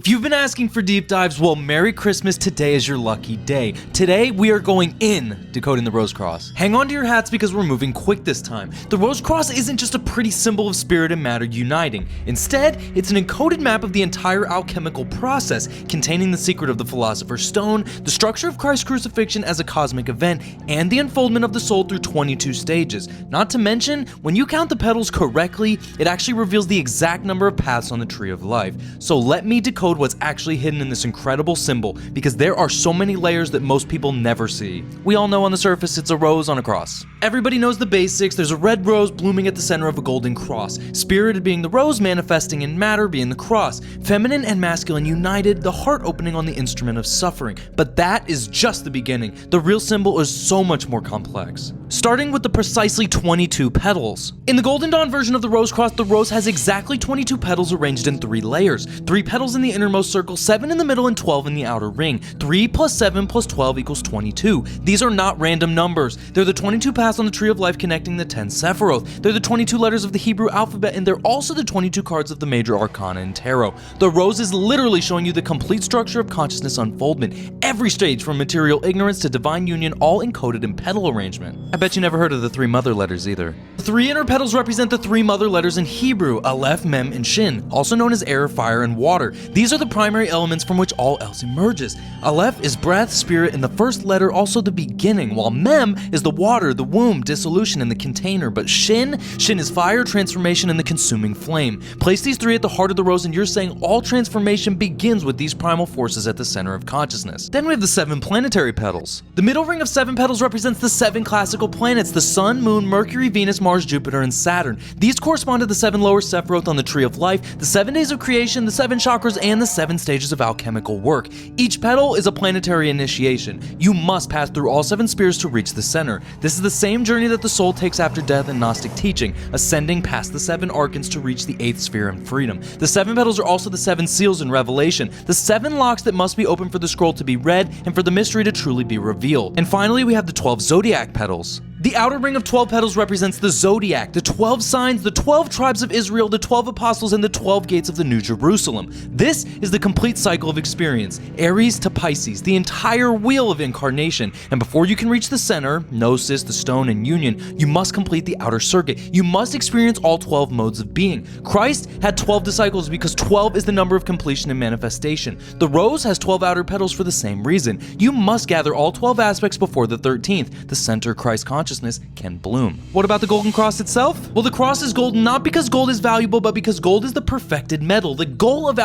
If you've been asking for deep dives, well, Merry Christmas, today is your lucky day. Today, we are going in decoding the Rose Cross. Hang on to your hats because we're moving quick this time. The Rose Cross isn't just a pretty symbol of spirit and matter uniting. Instead, it's an encoded map of the entire alchemical process, containing the secret of the Philosopher's Stone, the structure of Christ's crucifixion as a cosmic event, and the unfoldment of the soul through 22 stages. Not to mention, when you count the petals correctly, it actually reveals the exact number of paths on the Tree of Life. So let me decode what's actually hidden in this incredible symbol, because there are so many layers that most people never see. We all know on the surface it's a rose on a cross. Everybody knows the basics. There's a red rose blooming at the center of a golden cross. Spirit being the rose, manifesting in matter being the cross. Feminine and masculine united, the heart opening on the instrument of suffering. But that is just the beginning. The real symbol is so much more complex. Starting with the precisely 22 petals. In the Golden Dawn version of the Rose Cross, the rose has exactly 22 petals arranged in 3 layers. 3 petals in the innermost circle, 7 in the middle, and 12 in the outer ring. 3 plus 7 plus 12 equals 22. These are not random numbers. They're the 22 paths on the Tree of Life connecting the 10 Sephiroth. They're the 22 letters of the Hebrew alphabet, and they're also the 22 cards of the major arcana in tarot. The rose is literally showing you the complete structure of consciousness unfoldment. Every stage from material ignorance to divine union, all encoded in petal arrangement. I bet you never heard of the 3 mother letters either. The 3 inner petals represent the 3 mother letters in Hebrew, Aleph, Mem, and Shin, also known as air, fire, and water. These are the primary elements from which all else emerges. Aleph is breath, spirit, and the first letter also the beginning, while Mem is the water, the womb, dissolution, and the container. But Shin is fire, transformation, and the consuming flame. Place these 3 at the heart of the rose and you're saying all transformation begins with these primal forces at the center of consciousness. Then we have the 7 planetary petals. The middle ring of 7 petals represents the 7 classical planets, the Sun, Moon, Mercury, Venus, Mars, Jupiter, and Saturn. These correspond to the 7 lower Sephiroth on the Tree of Life, the 7 days of creation, the 7 chakras, and the 7 stages of alchemical work. Each petal is a planetary initiation. You must pass through all 7 spheres to reach the center. This is the same journey that the soul takes after death in Gnostic teaching, ascending past the 7 archons to reach the 8th sphere and freedom. The 7 petals are also the 7 seals in Revelation, the 7 locks that must be opened for the scroll to be read and for the mystery to truly be revealed. And finally, we have the 12 zodiac petals. The outer ring of 12 petals represents the zodiac, the 12 signs, the 12 tribes of Israel, the 12 apostles, and the 12 gates of the New Jerusalem. This is the complete cycle of experience, Aries to Pisces, the entire wheel of incarnation. And before you can reach the center, Gnosis, the stone, and union, you must complete the outer circuit. You must experience all 12 modes of being. Christ had 12 disciples because 12 is the number of completion and manifestation. The rose has 12 outer petals for the same reason. You must gather all 12 aspects before the 13th, the center Christ consciousness, can bloom. What about the golden cross itself? Well, the cross is golden not because gold is valuable, but because gold is the perfected metal. The goal of